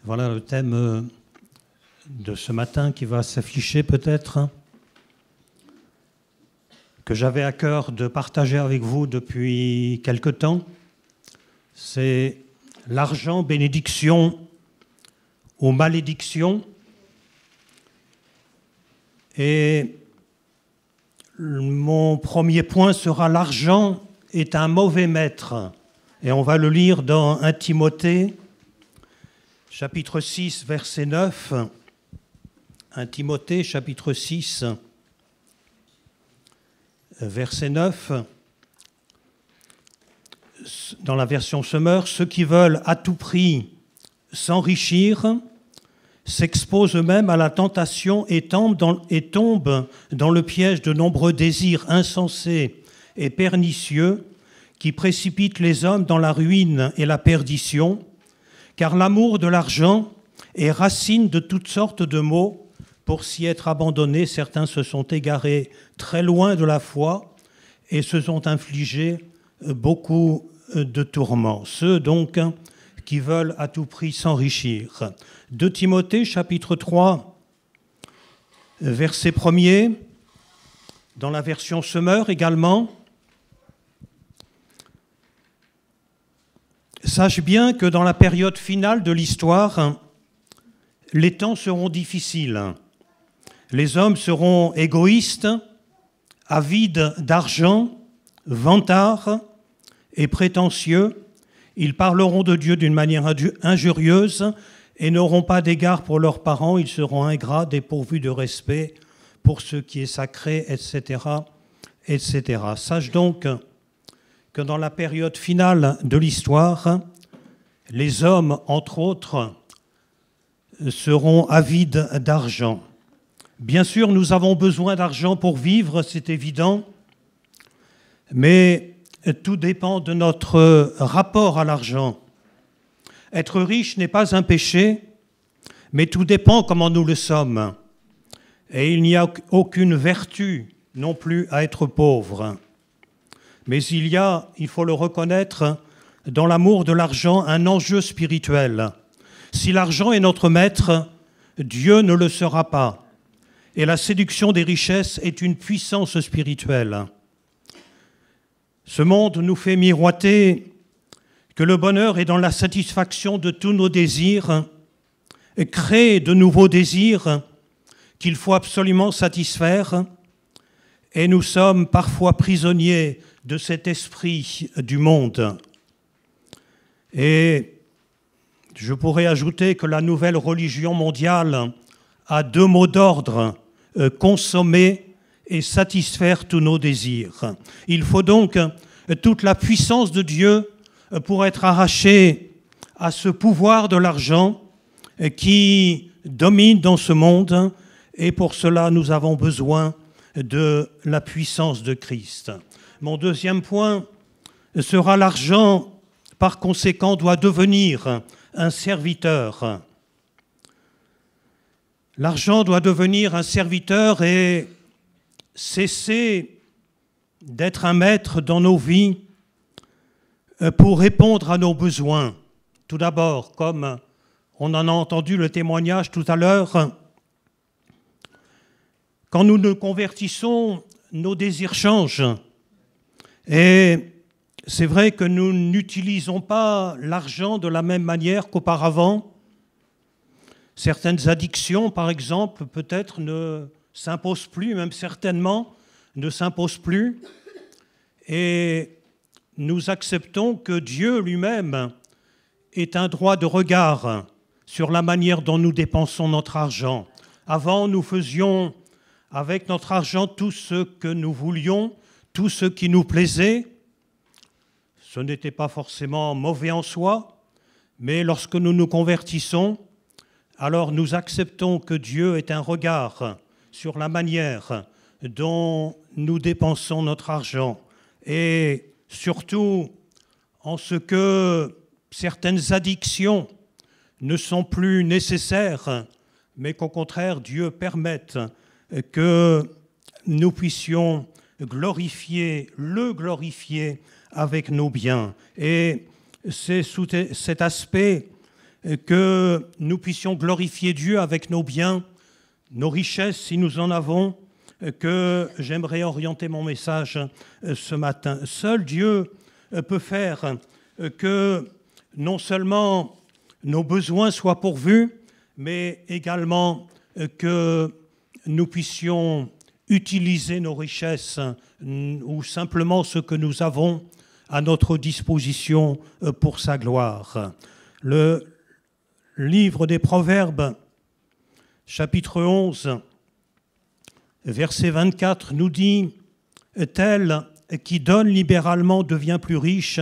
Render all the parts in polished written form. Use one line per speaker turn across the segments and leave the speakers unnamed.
Voilà le thème de ce matin qui va s'afficher peut-être, que j'avais à cœur de partager avec vous depuis quelque temps. C'est l'argent, bénédiction ou malédiction. Et mon premier point sera: l'argent est un mauvais maître. Et on va le lire dans 1 Timothée, chapitre 6, verset 9. 1 Timothée, chapitre 6, verset 9. Dans la version Semeur, ceux qui veulent à tout prix s'enrichir s'exposent eux-mêmes à la tentation et tombent dans le piège de nombreux désirs insensés et pernicieux qui précipitent les hommes dans la ruine et la perdition, car l'amour de l'argent est racine de toutes sortes de maux. Pour s'y être abandonnés, certains se sont égarés très loin de la foi et se sont infligés beaucoup de tourments. Ceux donc qui veulent à tout prix s'enrichir. 2 Timothée, chapitre 3, verset 1er, dans la version Semeur également. Sache bien que dans la période finale de l'histoire, les temps seront difficiles. Les hommes seront égoïstes, avides d'argent, vantards et prétentieux. Ils parleront de Dieu d'une manière injurieuse et n'auront pas d'égard pour leurs parents. Ils seront ingrats, dépourvus de respect pour ce qui est sacré, etc., etc. Sache donc que dans la période finale de l'histoire, les hommes, entre autres, seront avides d'argent. Bien sûr, nous avons besoin d'argent pour vivre, c'est évident, mais tout dépend de notre rapport à l'argent. Être riche n'est pas un péché, mais tout dépend comment nous le sommes. Et il n'y a aucune vertu non plus à être pauvre. Mais il faut le reconnaître, dans l'amour de l'argent, un enjeu spirituel. Si l'argent est notre maître, Dieu ne le sera pas. Et la séduction des richesses est une puissance spirituelle. Ce monde nous fait miroiter que le bonheur est dans la satisfaction de tous nos désirs, créer de nouveaux désirs qu'il faut absolument satisfaire, et nous sommes parfois prisonniers de cet esprit du monde. Et je pourrais ajouter que la nouvelle religion mondiale a 2 mots d'ordre: consommer et satisfaire tous nos désirs. Il faut donc toute la puissance de Dieu pour être arraché à ce pouvoir de l'argent qui domine dans ce monde, et pour cela nous avons besoin de la puissance de Christ. Mon deuxième point sera: l'argent, par conséquent, doit devenir un serviteur. L'argent doit devenir un serviteur et cesser d'être un maître dans nos vies pour répondre à nos besoins. Tout d'abord, comme on en a entendu le témoignage tout à l'heure, quand nous nous convertissons, nos désirs changent. Et c'est vrai que nous n'utilisons pas l'argent de la même manière qu'auparavant. Certaines addictions, par exemple, peut-être ne s'imposent plus, même certainement ne s'imposent plus. Et nous acceptons que Dieu lui-même ait un droit de regard sur la manière dont nous dépensons notre argent. Avant, nous faisions avec notre argent tout ce que nous voulions, tout ce qui nous plaisait. Ce n'était pas forcément mauvais en soi, mais lorsque nous nous convertissons, alors nous acceptons que Dieu ait un regard sur la manière dont nous dépensons notre argent, et surtout en ce que certaines addictions ne sont plus nécessaires, mais qu'au contraire Dieu permette que nous puissions le glorifier avec nos biens. Et c'est sous cet aspect que nous puissions glorifier Dieu avec nos biens, nos richesses si nous en avons, que j'aimerais orienter mon message ce matin. Seul Dieu peut faire que non seulement nos besoins soient pourvus, mais également que nous puissions utiliser nos richesses ou simplement ce que nous avons à notre disposition pour sa gloire. Le livre des Proverbes, chapitre 11, verset 24, nous dit « Tel qui donne libéralement devient plus riche,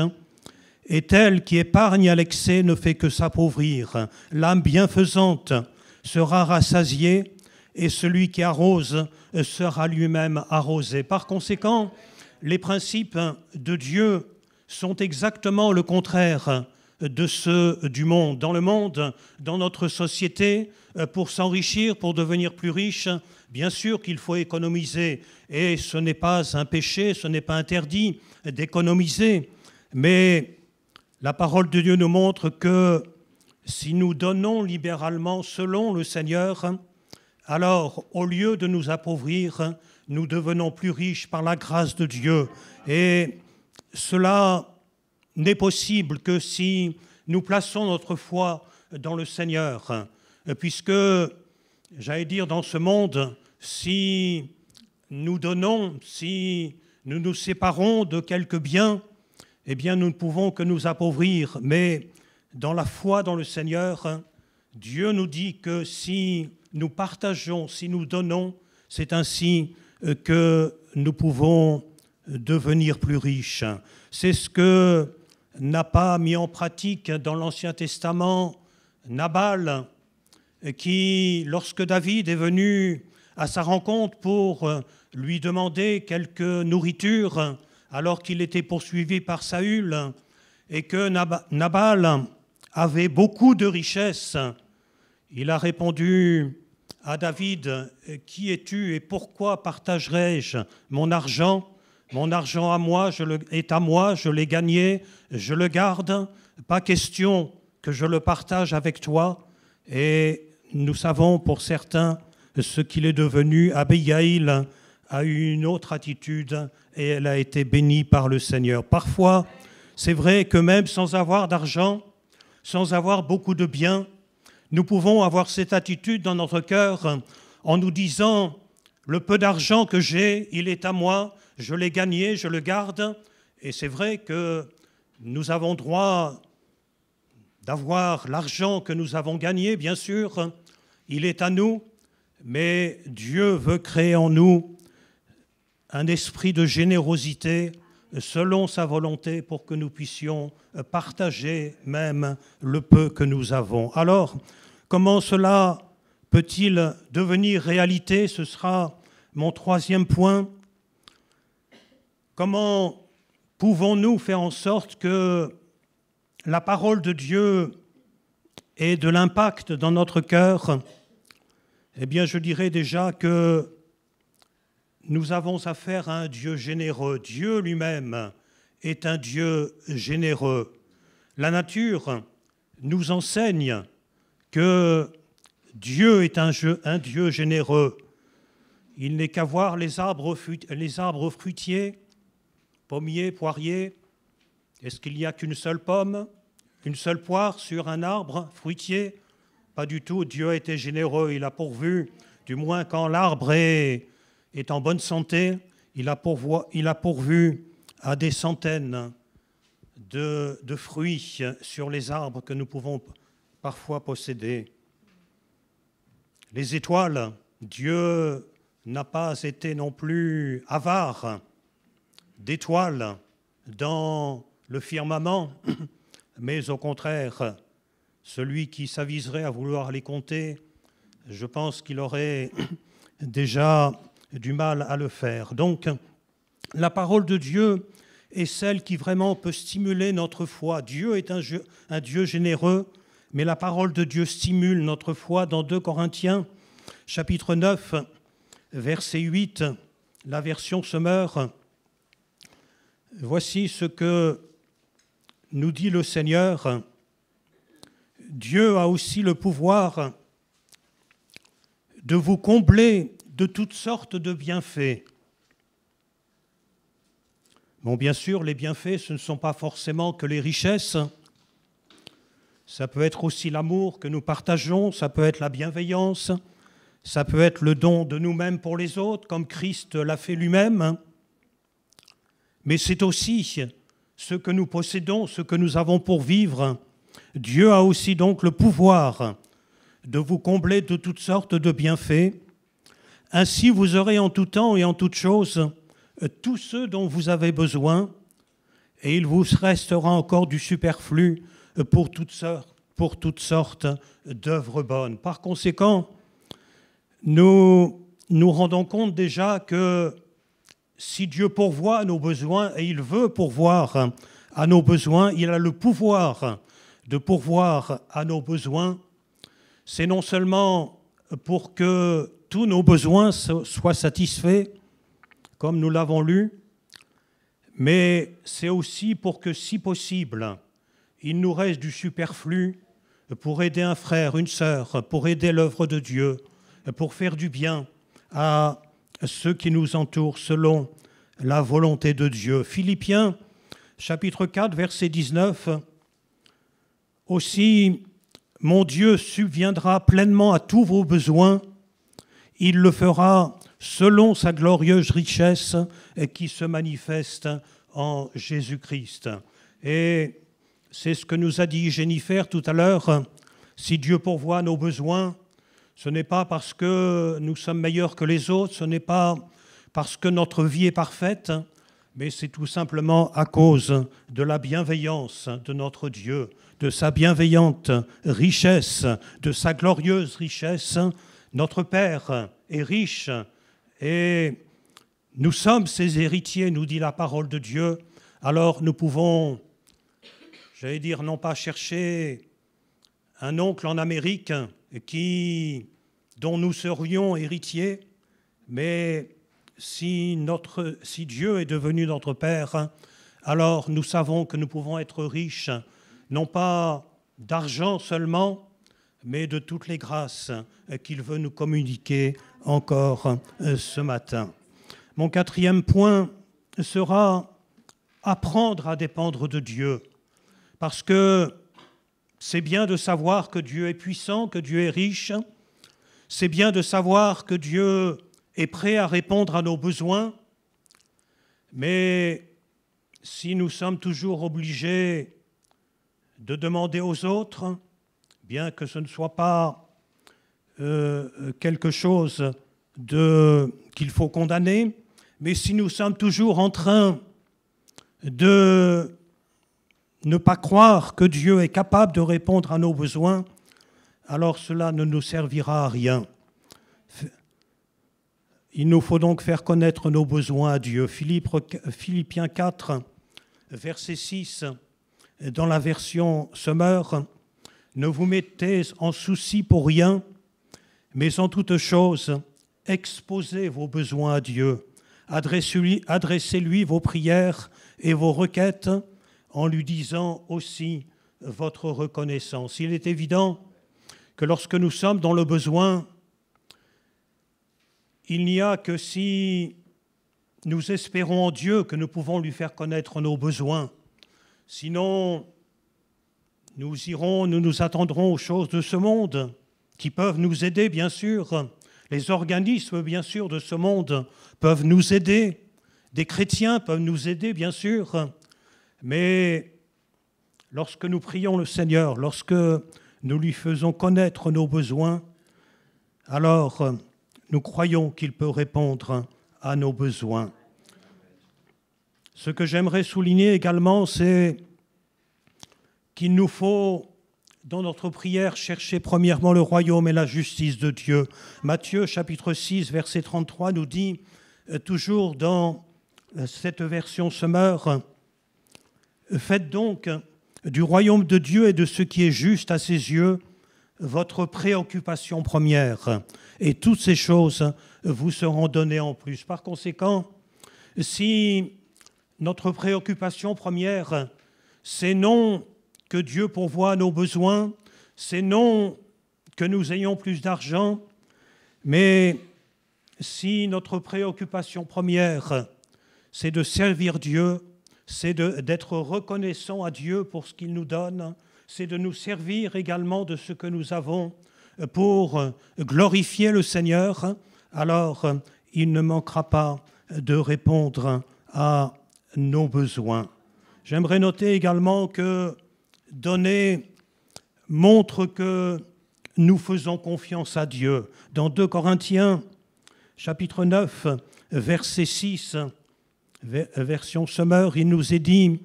et tel qui épargne à l'excès ne fait que s'appauvrir. L'âme bienfaisante sera rassasiée, et celui qui arrose sera lui-même arrosé. » Par conséquent, les principes de Dieu sont exactement le contraire de ceux du monde. Dans le monde, dans notre société, pour s'enrichir, pour devenir plus riche, bien sûr qu'il faut économiser. Et ce n'est pas un péché, ce n'est pas interdit d'économiser. Mais la parole de Dieu nous montre que si nous donnons libéralement selon le Seigneur, alors au lieu de nous appauvrir, nous devenons plus riches par la grâce de Dieu. Et cela n'est possible que si nous plaçons notre foi dans le Seigneur, puisque, j'allais dire, dans ce monde, si nous donnons, si nous nous séparons de quelques biens, eh bien nous ne pouvons que nous appauvrir. Mais dans la foi dans le Seigneur, Dieu nous dit que si nous partageons, si nous donnons, c'est ainsi que nous pouvons devenir plus riches. C'est ce que n'a pas mis en pratique dans l'Ancien Testament Nabal, qui, lorsque David est venu à sa rencontre pour lui demander quelque nourriture, alors qu'il était poursuivi par Saül, et que Nabal avait beaucoup de richesses, il a répondu à David, « Qui es-tu et pourquoi partagerais-je mon argent ? Mon argent est à moi, je l'ai gagné, je le garde. Pas question que je le partage avec toi. » Et nous savons pour certains ce qu'il est devenu. Abigail a eu une autre attitude et elle a été bénie par le Seigneur. Parfois, c'est vrai que même sans avoir d'argent, sans avoir beaucoup de biens, nous pouvons avoir cette attitude dans notre cœur en nous disant « Le peu d'argent que j'ai, il est à moi, je l'ai gagné, je le garde. » Et c'est vrai que nous avons droit d'avoir l'argent que nous avons gagné, bien sûr, il est à nous, mais Dieu veut créer en nous un esprit de générosité selon sa volonté pour que nous puissions partager même le peu que nous avons. Alors, comment cela peut-il devenir réalité? Ce sera mon troisième point. Comment pouvons-nous faire en sorte que la parole de Dieu ait de l'impact dans notre cœur? Eh bien, je dirais déjà que nous avons affaire à un Dieu généreux. Dieu lui-même est un Dieu généreux. La nature nous enseigne que Dieu est un Dieu généreux. Il n'est qu'à voir les arbres fruitiers, pommiers, poiriers. Est-ce qu'il n'y a qu'une seule pomme, une seule poire sur un arbre fruitier? Pas du tout. Dieu a été généreux. Il a pourvu, du moins quand l'arbre est en bonne santé, il a pourvu à des centaines de fruits sur les arbres que nous pouvons parfois posséder. Les étoiles, Dieu n'a pas été non plus avare d'étoiles dans le firmament, mais au contraire, celui qui s'aviserait à vouloir les compter, je pense qu'il aurait déjà du mal à le faire. Donc, la parole de Dieu est celle qui vraiment peut stimuler notre foi. Dieu est un Dieu généreux, mais la parole de Dieu stimule notre foi. Dans 2 Corinthiens, chapitre 9, verset 8, la version Semeur, voici ce que nous dit le Seigneur. Dieu a aussi le pouvoir de vous combler de toutes sortes de bienfaits. Bon, bien sûr, les bienfaits, ce ne sont pas forcément que les richesses. Ça peut être aussi l'amour que nous partageons, ça peut être la bienveillance, ça peut être le don de nous-mêmes pour les autres, comme Christ l'a fait lui-même. Mais c'est aussi ce que nous possédons, ce que nous avons pour vivre. Dieu a aussi donc le pouvoir de vous combler de toutes sortes de bienfaits. Ainsi, vous aurez en tout temps et en toutes choses tous ceux dont vous avez besoin, et il vous restera encore du superflu pour toutes sortes d'œuvres bonnes. Par conséquent, nous nous rendons compte déjà que si Dieu pourvoit à nos besoins, et il veut pourvoir à nos besoins, il a le pouvoir de pourvoir à nos besoins, c'est non seulement pour que tous nos besoins soient satisfaits, comme nous l'avons lu, mais c'est aussi pour que, si possible, il nous reste du superflu pour aider un frère, une sœur, pour aider l'œuvre de Dieu, pour faire du bien à ceux qui nous entourent selon la volonté de Dieu. Philippiens, chapitre 4, verset 19. Aussi, mon Dieu subviendra pleinement à tous vos besoins. Il le fera selon sa glorieuse richesse qui se manifeste en Jésus-Christ. Et c'est ce que nous a dit Jennifer tout à l'heure. Si Dieu pourvoit à nos besoins, ce n'est pas parce que nous sommes meilleurs que les autres, ce n'est pas parce que notre vie est parfaite, mais c'est tout simplement à cause de la bienveillance de notre Dieu, de sa bienveillante richesse, de sa glorieuse richesse. Notre Père est riche et nous sommes ses héritiers, nous dit la parole de Dieu. Alors nous pouvons, j'allais dire, non pas chercher un oncle en Amérique dont nous serions héritiers, mais si Dieu est devenu notre Père, alors nous savons que nous pouvons être riches, non pas d'argent seulement, mais de toutes les grâces qu'il veut nous communiquer encore ce matin. Mon quatrième point sera apprendre à dépendre de Dieu, parce que c'est bien de savoir que Dieu est puissant, que Dieu est riche, c'est bien de savoir que Dieu est prêt à répondre à nos besoins, mais si nous sommes toujours obligés de demander aux autres, bien que ce ne soit pas quelque chose qu'il faut condamner, mais si nous sommes toujours en train de ne pas croire que Dieu est capable de répondre à nos besoins, alors cela ne nous servira à rien. Il nous faut donc faire connaître nos besoins à Dieu. Philippiens 4, verset 6, dans la version Semeur, « Ne vous mettez en souci pour rien, mais en toute chose, exposez vos besoins à Dieu. Adressez-lui vos prières et vos requêtes en lui disant aussi votre reconnaissance. » Il est évident que lorsque nous sommes dans le besoin, il n'y a que si nous espérons en Dieu que nous pouvons lui faire connaître nos besoins. Sinon, nous nous attendrons aux choses de ce monde qui peuvent nous aider, bien sûr. Les organismes, bien sûr, de ce monde peuvent nous aider. Des chrétiens peuvent nous aider, bien sûr. Mais lorsque nous prions le Seigneur, lorsque nous lui faisons connaître nos besoins, alors nous croyons qu'il peut répondre à nos besoins. Ce que j'aimerais souligner également, c'est qu'il nous faut, dans notre prière, chercher premièrement le royaume et la justice de Dieu. Matthieu, chapitre 6, verset 33, nous dit, toujours dans cette version Semeur, « Faites donc du royaume de Dieu et de ce qui est juste à ses yeux votre préoccupation première, et toutes ces choses vous seront données en plus. » Par conséquent, si notre préoccupation première, c'est non que Dieu pourvoie à nos besoins, c'est non que nous ayons plus d'argent, mais si notre préoccupation première, c'est de servir Dieu, c'est d'être reconnaissant à Dieu pour ce qu'il nous donne, c'est de nous servir également de ce que nous avons pour glorifier le Seigneur, alors il ne manquera pas de répondre à nos besoins. J'aimerais noter également que donner montre que nous faisons confiance à Dieu. Dans 2 Corinthiens, chapitre 9, verset 6, version Semeur, il nous est dit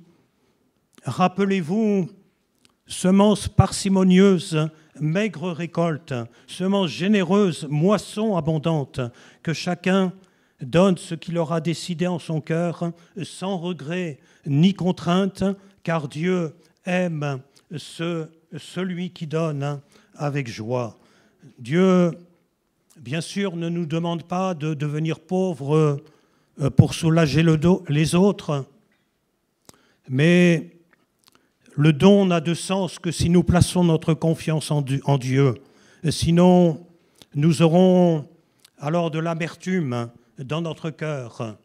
« Rappelez-vous, semence parcimonieuse, maigre récolte, semence généreuse, moisson abondante, que chacun donne ce qu'il aura décidé en son cœur, sans regret ni contrainte, car Dieu aime celui qui donne avec joie. » Dieu, bien sûr, ne nous demande pas de devenir pauvres pour soulager les autres, mais le don n'a de sens que si nous plaçons notre confiance en Dieu. Sinon, nous aurons alors de l'amertume dans notre cœur.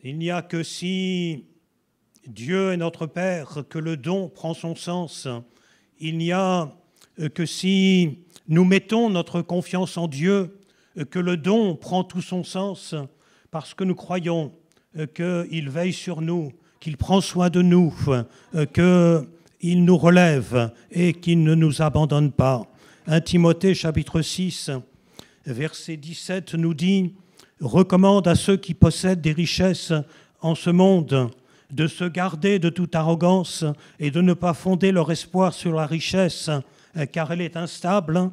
Il n'y a que si Dieu est notre Père que le don prend son sens. Il n'y a que si nous mettons notre confiance en Dieu que le don prend tout son sens, parce que nous croyons qu'il veille sur nous, qu'il prend soin de nous, qu'il nous relève et qu'il ne nous abandonne pas. 1 Timothée chapitre 6, verset 17 nous dit « Recommande à ceux qui possèdent des richesses en ce monde de se garder de toute arrogance et de ne pas fonder leur espoir sur la richesse, car elle est instable,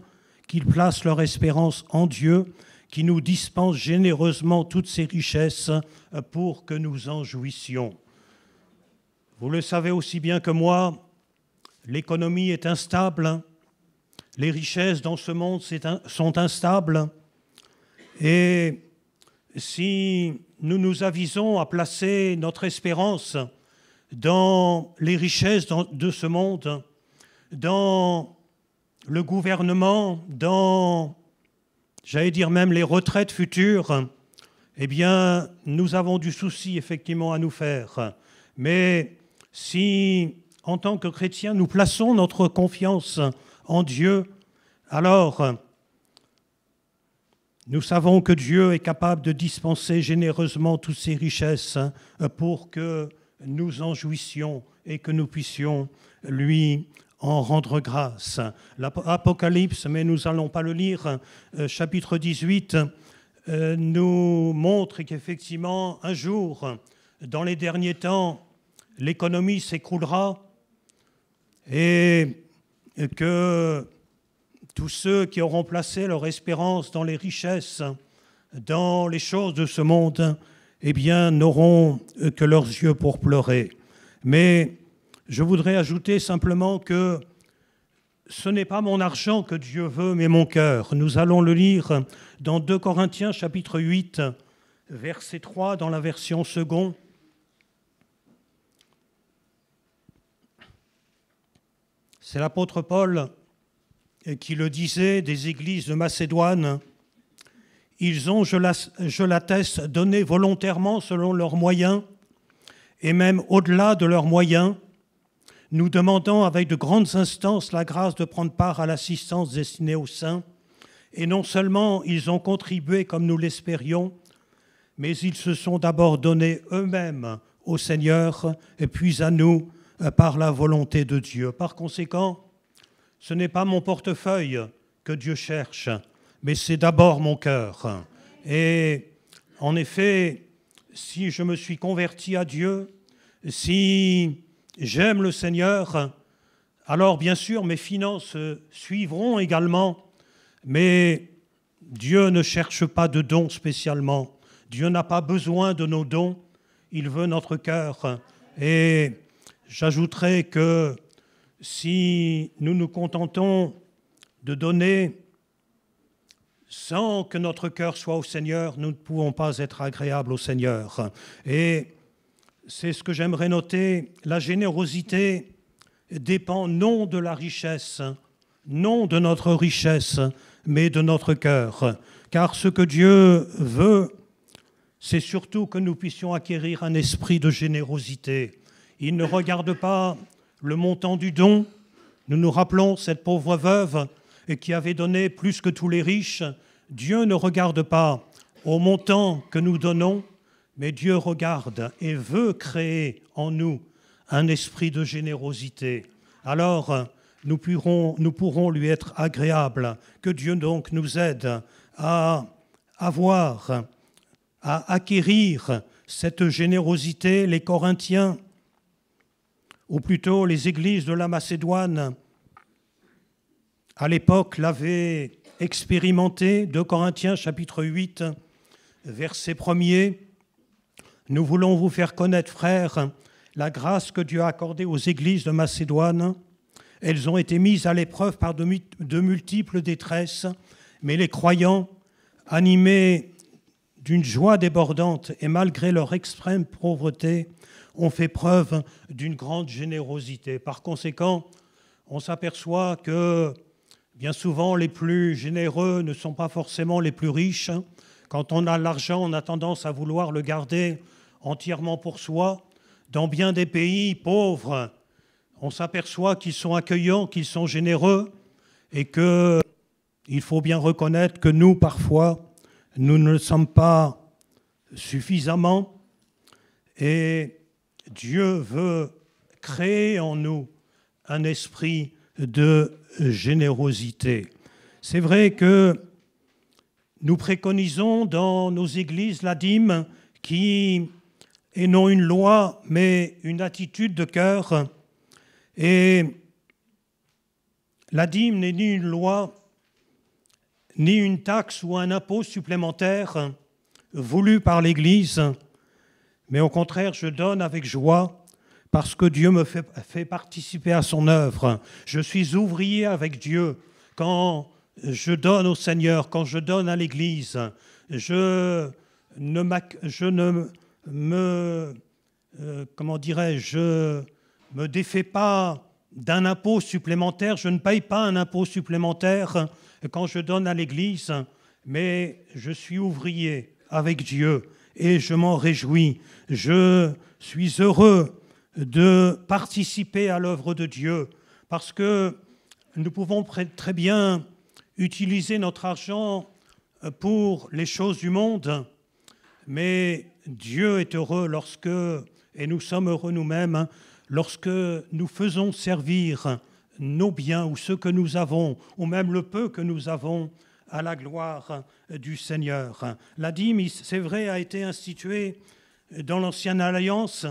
qu'ils placent leur espérance en Dieu, qui nous dispense généreusement toutes ces richesses pour que nous en jouissions. » Vous le savez aussi bien que moi, l'économie est instable, les richesses dans ce monde sont instables, et si nous nous avisons à placer notre espérance dans les richesses de ce monde, dans le gouvernement, dans, j'allais dire même les retraites futures, eh bien, nous avons du souci effectivement à nous faire. Mais si, en tant que chrétiens, nous plaçons notre confiance en Dieu, alors nous savons que Dieu est capable de dispenser généreusement toutes ces richesses pour que nous en jouissions et que nous puissions lui en rendre grâce. L'Apocalypse, mais nous n'allons pas le lire, chapitre 18, nous montre qu'effectivement, un jour, dans les derniers temps, l'économie s'écroulera et que tous ceux qui auront placé leur espérance dans les richesses, dans les choses de ce monde, eh bien, n'auront que leurs yeux pour pleurer. Mais je voudrais ajouter simplement que ce n'est pas mon argent que Dieu veut, mais mon cœur. Nous allons le lire dans 2 Corinthiens, chapitre 8, verset 3, dans la version seconde. C'est l'apôtre Paul qui le disait des églises de Macédoine. Ils ont, je l'atteste, donné volontairement selon leurs moyens, et même au-delà de leurs moyens, nous demandant avec de grandes instances la grâce de prendre part à l'assistance destinée aux saints. Et non seulement ils ont contribué comme nous l'espérions, mais ils se sont d'abord donnés eux-mêmes au Seigneur, et puis à nous par la volonté de Dieu. Par conséquent, ce n'est pas mon portefeuille que Dieu cherche, mais c'est d'abord mon cœur. Et en effet, si je me suis converti à Dieu, si j'aime le Seigneur, alors bien sûr mes finances suivront également, mais Dieu ne cherche pas de dons spécialement. Dieu n'a pas besoin de nos dons, il veut notre cœur. Et j'ajouterai que si nous nous contentons de donner sans que notre cœur soit au Seigneur, nous ne pouvons pas être agréables au Seigneur. Et c'est ce que j'aimerais noter, la générosité dépend non de la richesse, non de notre richesse, mais de notre cœur. Car ce que Dieu veut, c'est surtout que nous puissions acquérir un esprit de générosité. Il ne regarde pas le montant du don. Nous nous rappelons cette pauvre veuve qui avait donné plus que tous les riches. Dieu ne regarde pas au montant que nous donnons, mais Dieu regarde et veut créer en nous un esprit de générosité. Alors, nous pourrons lui être agréables. Que Dieu donc nous aide à avoir, à acquérir cette générosité. Les Corinthiens, ou plutôt les églises de la Macédoine, à l'époque l'avaient expérimenté. 2 Corinthiens chapitre 8, verset 1er. Nous voulons vous faire connaître, frères, la grâce que Dieu a accordée aux églises de Macédoine. Elles ont été mises à l'épreuve par de multiples détresses, mais les croyants, animés d'une joie débordante et malgré leur extrême pauvreté, ont fait preuve d'une grande générosité. Par conséquent, on s'aperçoit que bien souvent les plus généreux ne sont pas forcément les plus riches. Quand on a l'argent, on a tendance à vouloir le garder entièrement pour soi. Dans bien des pays pauvres, on s'aperçoit qu'ils sont accueillants, qu'ils sont généreux et qu'il faut bien reconnaître que nous, parfois, nous ne le sommes pas suffisamment. Et Dieu veut créer en nous un esprit de générosité. C'est vrai que nous préconisons dans nos églises la dîme qui est non une loi, mais une attitude de cœur. Et la dîme n'est ni une loi, ni une taxe ou un impôt supplémentaire voulu par l'Église, mais au contraire, je donne avec joie parce que Dieu me fait participer à son œuvre. Je suis ouvrier avec Dieu quand je donne au Seigneur, quand je donne à l'Église. Je ne me défais pas d'un impôt supplémentaire, je ne paye pas un impôt supplémentaire quand je donne à l'Église, mais je suis ouvrier avec Dieu et je m'en réjouis. Je suis heureux de participer à l'œuvre de Dieu parce que nous pouvons très bien utiliser notre argent pour les choses du monde, mais Dieu est heureux et nous sommes heureux nous-mêmes, lorsque nous faisons servir nos biens ou ce que nous avons, ou même le peu que nous avons, à la gloire du Seigneur. La dîme, c'est vrai, a été instituée dans l'Ancienne Alliance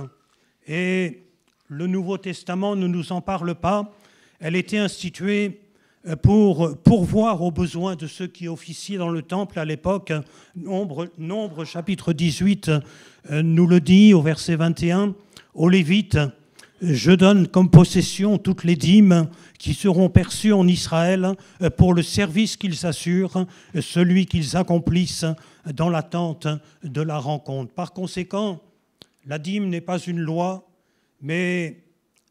et le Nouveau Testament ne nous en parle pas. Elle était instituée pour pourvoir aux besoins de ceux qui officiaient dans le temple à l'époque. Nombre chapitre 18 nous le dit au verset 21, aux Lévites, je donne comme possession toutes les dîmes qui seront perçues en Israël pour le service qu'ils assurent, celui qu'ils accomplissent dans l'attente de la rencontre. Par conséquent, la dîme n'est pas une loi, mais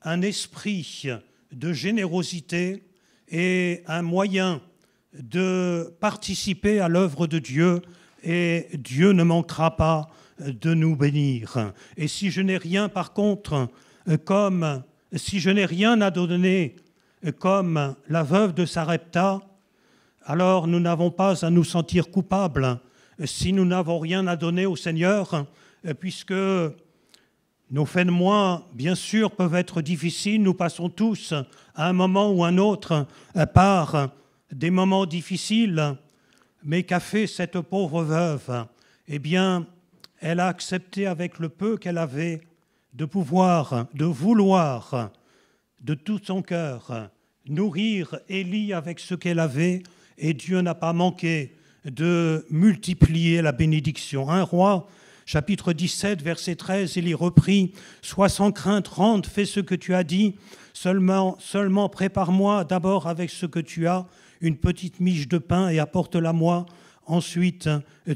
un esprit de générosité et un moyen de participer à l'œuvre de Dieu, et Dieu ne manquera pas de nous bénir. Et si je n'ai rien, par contre, si je n'ai rien à donner comme la veuve de Sarepta, alors nous n'avons pas à nous sentir coupables si nous n'avons rien à donner au Seigneur, puisque nos fins de mois, bien sûr, peuvent être difficiles. Nous passons tous, à un moment ou un autre, par des moments difficiles. Mais qu'a fait cette pauvre veuve? Eh bien, elle a accepté avec le peu qu'elle avait de vouloir de tout son cœur nourrir Élie avec ce qu'elle avait, et Dieu n'a pas manqué de multiplier la bénédiction. 1 Roi, chapitre 17, verset 13, Élie reprit, « Sois sans crainte, rentre, fais ce que tu as dit, seulement prépare-moi d'abord avec ce que tu as, une petite miche de pain et apporte-la-moi, ensuite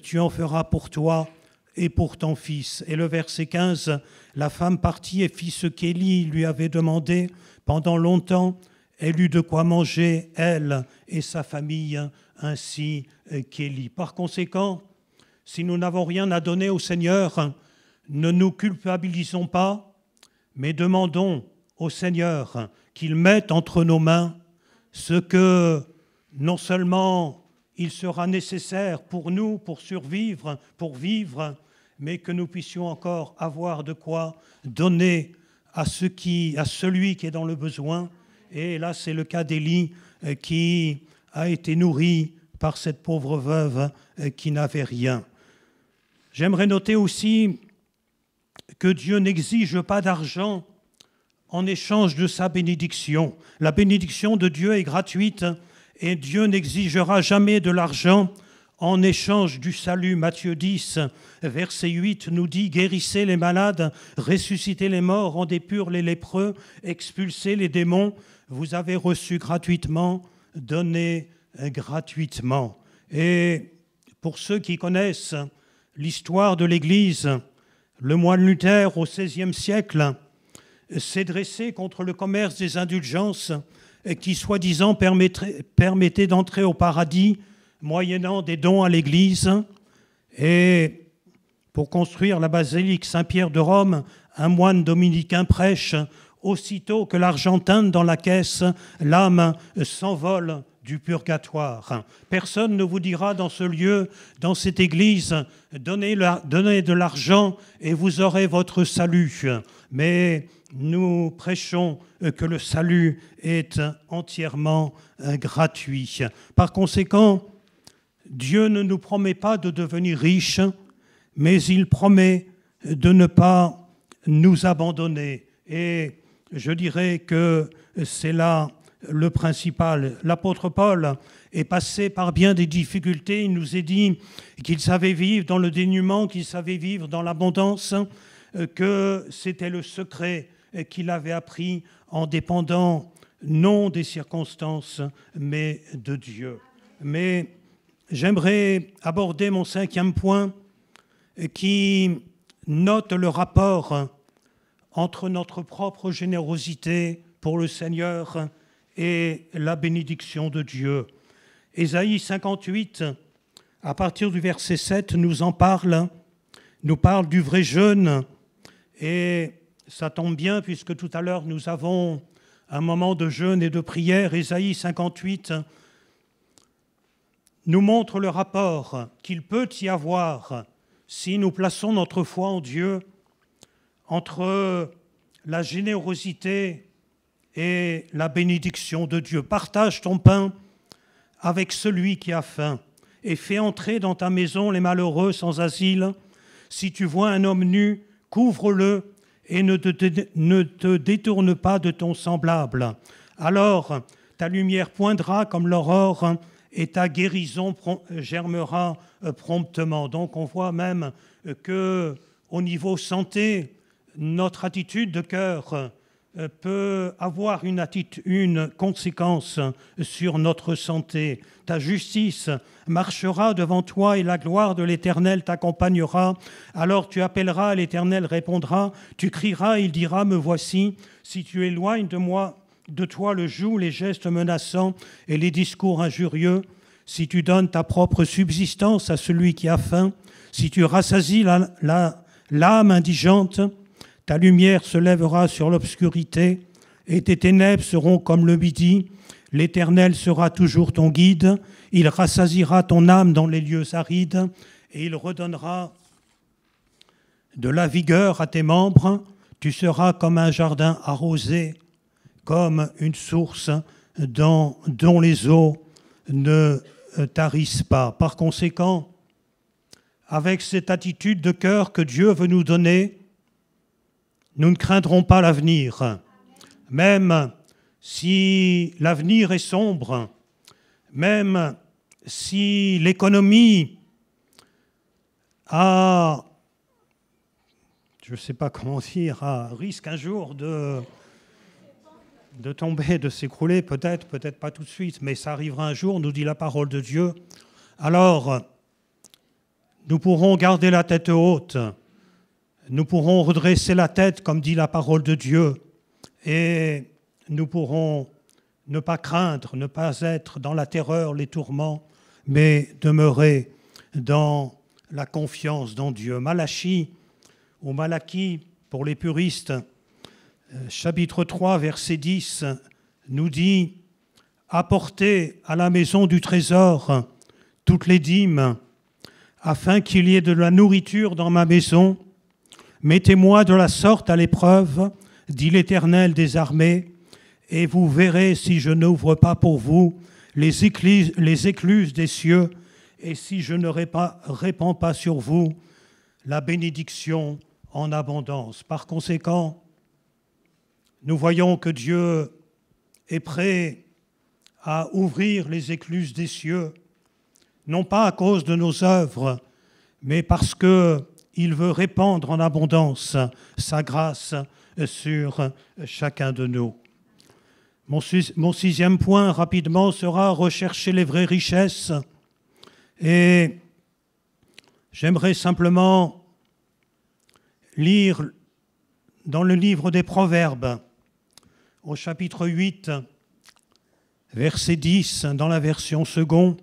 tu en feras pour toi et pour ton fils. Et le verset 15, la femme partit et fit ce qu'Élie lui avait demandé. Pendant longtemps, elle eut de quoi manger, elle et sa famille, ainsi qu'Élie. Par conséquent, si nous n'avons rien à donner au Seigneur, ne nous culpabilisons pas, mais demandons au Seigneur qu'il mette entre nos mains ce que non seulement il sera nécessaire pour nous, pour survivre, pour vivre, mais que nous puissions encore avoir de quoi donner à celui qui est dans le besoin. Et là, c'est le cas d'Élie qui a été nourri par cette pauvre veuve qui n'avait rien. J'aimerais noter aussi que Dieu n'exige pas d'argent en échange de sa bénédiction. La bénédiction de Dieu est gratuite et Dieu n'exigera jamais de l'argent en échange du salut. Matthieu 10, verset 8 nous dit « Guérissez les malades, ressuscitez les morts, rendez purs les lépreux, expulsez les démons. Vous avez reçu gratuitement, donnez gratuitement. » Et pour ceux qui connaissent l'histoire de l'Église, le moine Luther, au XVIe siècle, s'est dressé contre le commerce des indulgences qui, soi-disant, permettait d'entrer au paradis moyennant des dons à l'Église. Et pour construire la basilique Saint-Pierre de Rome, un moine dominicain prêche « Aussitôt que l'argent teinte dans la caisse, l'âme s'envole du purgatoire. » Personne ne vous dira dans ce lieu, dans cette église, donnez de l'argent et vous aurez votre salut. Mais nous prêchons que le salut est entièrement gratuit. Par conséquent, Dieu ne nous promet pas de devenir riches, mais il promet de ne pas nous abandonner. Et je dirais que c'est là le principal. L'apôtre Paul est passé par bien des difficultés. Il nous est dit qu'il savait vivre dans le dénuement, qu'il savait vivre dans l'abondance, que c'était le secret qu'il avait appris en dépendant non des circonstances, mais de Dieu. Mais j'aimerais aborder mon 5e point qui note le rapport entre notre propre générosité pour le Seigneur et la bénédiction de Dieu. Ésaïe 58, à partir du verset 7, nous parle du vrai jeûne. Et ça tombe bien puisque tout à l'heure nous avons un moment de jeûne et de prière. Ésaïe 58 nous montre le rapport qu'il peut y avoir si nous plaçons notre foi en Dieu entre la générosité et la bénédiction de Dieu. Partage ton pain avec celui qui a faim et fais entrer dans ta maison les malheureux sans asile. Si tu vois un homme nu, couvre-le et ne te détourne pas de ton semblable. Alors ta lumière poindra comme l'aurore et ta guérison germera promptement. Donc on voit même qu'au niveau santé, notre attitude de cœur peut avoir une conséquence sur notre santé. Ta justice marchera devant toi et la gloire de l'Éternel t'accompagnera. Alors tu appelleras, l'Éternel répondra. Tu crieras, il dira, me voici. Si tu éloignes de toi le joug, les gestes menaçants et les discours injurieux, si tu donnes ta propre subsistance à celui qui a faim, si tu rassasies l'âme indigente, ta lumière se lèvera sur l'obscurité et tes ténèbres seront comme le midi. L'Éternel sera toujours ton guide. Il rassasiera ton âme dans les lieux arides et il redonnera de la vigueur à tes membres. Tu seras comme un jardin arrosé, comme une source dont les eaux ne tarissent pas. Par conséquent, avec cette attitude de cœur que Dieu veut nous donner, nous ne craindrons pas l'avenir, même si l'avenir est sombre, même si l'économie risque un jour de tomber, de s'écrouler, peut-être pas tout de suite, mais ça arrivera un jour, nous dit la parole de Dieu. Alors, nous pourrons garder la tête haute, nous pourrons redresser la tête, comme dit la parole de Dieu, et nous pourrons ne pas craindre, ne pas être dans la terreur, les tourments, mais demeurer dans la confiance dans Dieu. Malachie, ou Malachie, pour les puristes, chapitre 3, verset 10, nous dit « Apportez à la maison du trésor toutes les dîmes, afin qu'il y ait de la nourriture dans ma maison. Mettez-moi de la sorte à l'épreuve, dit l'Éternel des armées, et vous verrez si je n'ouvre pas pour vous les écluses des cieux, et si je ne répands pas sur vous la bénédiction en abondance. » Par conséquent, nous voyons que Dieu est prêt à ouvrir les écluses des cieux, non pas à cause de nos œuvres, mais parce qu'il veut répandre en abondance sa grâce sur chacun de nous. Mon sixième point, rapidement, sera rechercher les vraies richesses. Et j'aimerais simplement lire dans le livre des Proverbes, au chapitre 8, verset 10, dans la version seconde,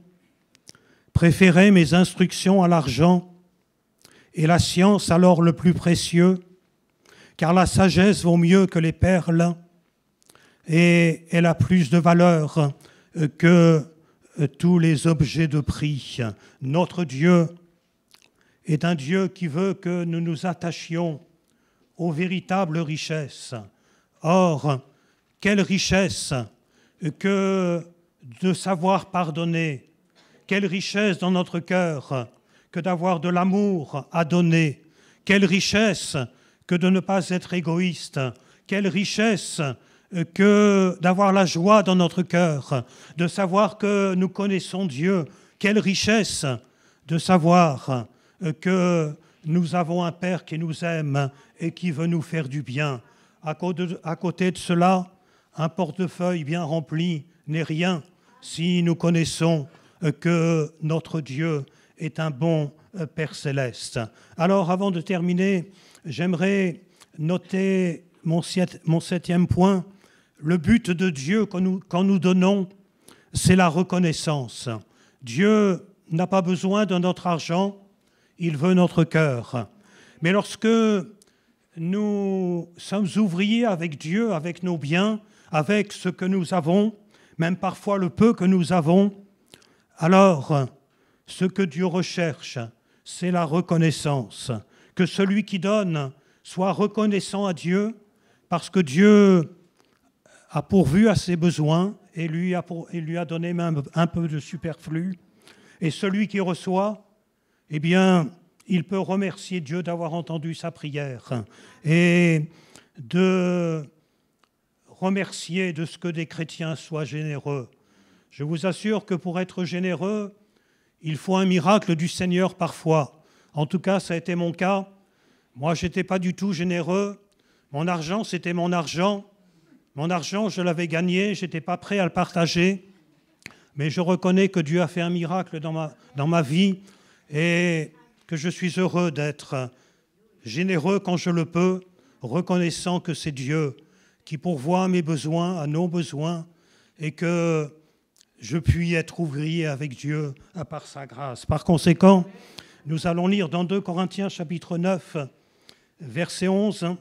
« Préférez mes instructions à l'argent, et la science alors le plus précieux, car la sagesse vaut mieux que les perles, et elle a plus de valeur que tous les objets de prix. » Notre Dieu est un Dieu qui veut que nous nous attachions aux véritables richesses. Or, quelle richesse que de savoir pardonner, quelle richesse dans notre cœur que d'avoir de l'amour à donner, quelle richesse que de ne pas être égoïste, quelle richesse que d'avoir la joie dans notre cœur, de savoir que nous connaissons Dieu, quelle richesse de savoir que nous avons un Père qui nous aime et qui veut nous faire du bien. À côté de cela, un portefeuille bien rempli n'est rien si nous connaissons que notre Dieu est un bon Père céleste. Alors, avant de terminer, j'aimerais noter mon septième point. Le but de Dieu quand nous donnons, c'est la reconnaissance. Dieu n'a pas besoin de notre argent, il veut notre cœur. Mais lorsque nous sommes ouvriers avec Dieu, avec nos biens, avec ce que nous avons, même parfois le peu que nous avons, alors ce que Dieu recherche, c'est la reconnaissance. Que celui qui donne soit reconnaissant à Dieu, parce que Dieu a pourvu à ses besoins et lui a donné même un peu de superflu. Et celui qui reçoit, eh bien, il peut remercier Dieu d'avoir entendu sa prière et de remercier de ce que des chrétiens soient généreux. Je vous assure que pour être généreux, il faut un miracle du Seigneur parfois. En tout cas, ça a été mon cas. Moi, je n'étais pas du tout généreux. Mon argent, c'était mon argent. Mon argent, je l'avais gagné, je n'étais pas prêt à le partager. Mais je reconnais que Dieu a fait un miracle dans ma vie et que je suis heureux d'être généreux quand je le peux, reconnaissant que c'est Dieu qui pourvoit à mes besoins, à nos besoins, et que je puis être ouvrier avec Dieu par sa grâce. Par conséquent, nous allons lire dans 2 Corinthiens chapitre 9, verset 11,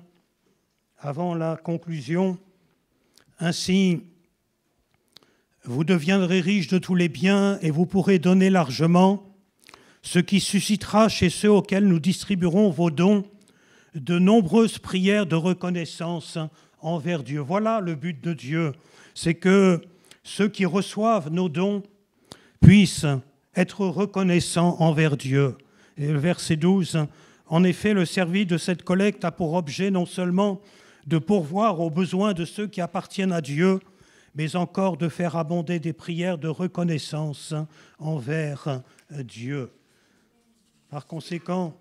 avant la conclusion. « Ainsi, vous deviendrez riches de tous les biens et vous pourrez donner largement, ce qui suscitera chez ceux auxquels nous distribuerons vos dons de nombreuses prières de reconnaissance envers Dieu. » Voilà le but de Dieu, c'est que ceux qui reçoivent nos dons puissent être reconnaissants envers Dieu. Et le verset 12, « En effet, le service de cette collecte a pour objet non seulement de pourvoir aux besoins de ceux qui appartiennent à Dieu, mais encore de faire abonder des prières de reconnaissance envers Dieu. » Par conséquent,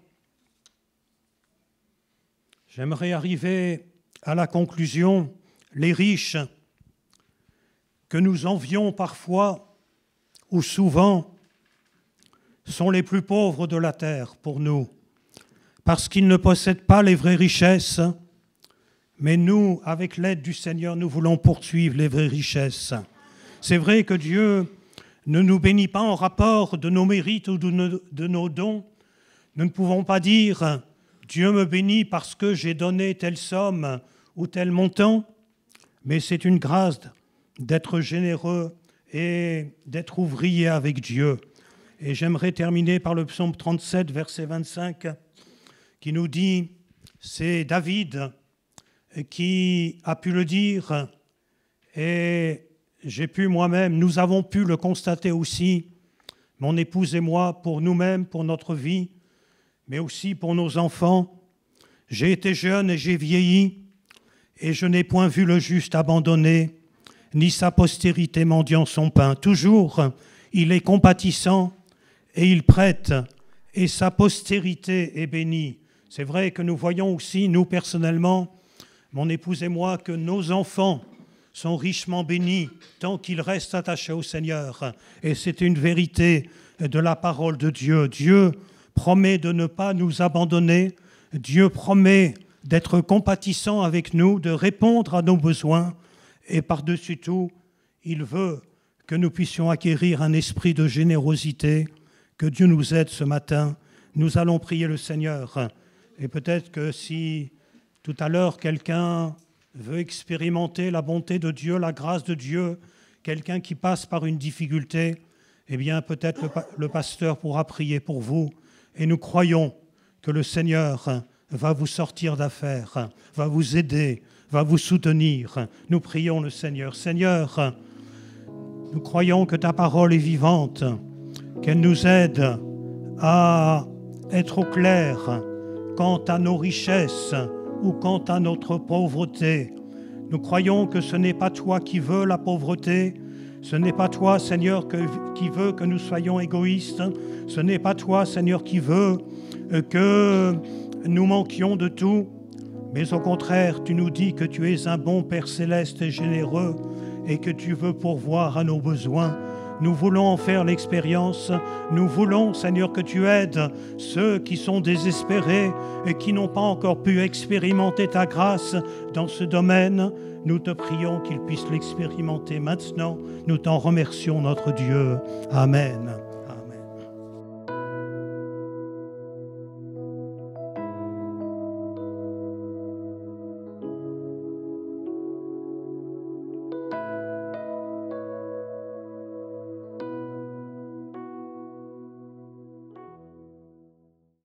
j'aimerais arriver à la conclusion. Les riches que nous envions parfois ou souvent sont les plus pauvres de la terre pour nous, parce qu'ils ne possèdent pas les vraies richesses. Mais nous, avec l'aide du Seigneur, nous voulons poursuivre les vraies richesses. C'est vrai que Dieu ne nous bénit pas en rapport de nos mérites ou de nos dons. Nous ne pouvons pas dire « Dieu me bénit parce que j'ai donné telle somme ou tel montant », mais c'est une grâce d'être généreux et d'être ouvrier avec Dieu. Et j'aimerais terminer par le psaume 37, verset 25, qui nous dit, c'est David qui a pu le dire, et j'ai pu moi-même, nous avons pu le constater aussi, mon épouse et moi, pour nous-mêmes, pour notre vie, mais aussi pour nos enfants. J'ai été jeune et j'ai vieilli, et je n'ai point vu le juste abandonné, ni sa postérité mendiant son pain. Toujours, il est compatissant et il prête, et sa postérité est bénie. C'est vrai que nous voyons aussi, nous personnellement, mon épouse et moi, que nos enfants sont richement bénis tant qu'ils restent attachés au Seigneur. Et c'est une vérité de la parole de Dieu. Dieu promet de ne pas nous abandonner. Dieu promet d'être compatissant avec nous, de répondre à nos besoins. Et par-dessus tout, il veut que nous puissions acquérir un esprit de générosité. Que Dieu nous aide ce matin. Nous allons prier le Seigneur. Et peut-être que si tout à l'heure quelqu'un veut expérimenter la bonté de Dieu, la grâce de Dieu, quelqu'un qui passe par une difficulté, eh bien peut-être le pasteur pourra prier pour vous. Et nous croyons que le Seigneur va vous sortir d'affaires, va vous aider, va vous soutenir. Nous prions le Seigneur. Seigneur, nous croyons que ta parole est vivante, qu'elle nous aide à être au clair quant à nos richesses ou quant à notre pauvreté. Nous croyons que ce n'est pas toi qui veux la pauvreté, ce n'est pas toi, Seigneur, qui veux que nous soyons égoïstes, ce n'est pas toi, Seigneur, qui veux que nous manquions de tout, mais au contraire, tu nous dis que tu es un bon Père céleste et généreux et que tu veux pourvoir à nos besoins. Nous voulons en faire l'expérience. Nous voulons, Seigneur, que tu aides ceux qui sont désespérés et qui n'ont pas encore pu expérimenter ta grâce dans ce domaine. Nous te prions qu'ils puissent l'expérimenter maintenant. Nous t'en remercions, notre Dieu. Amen.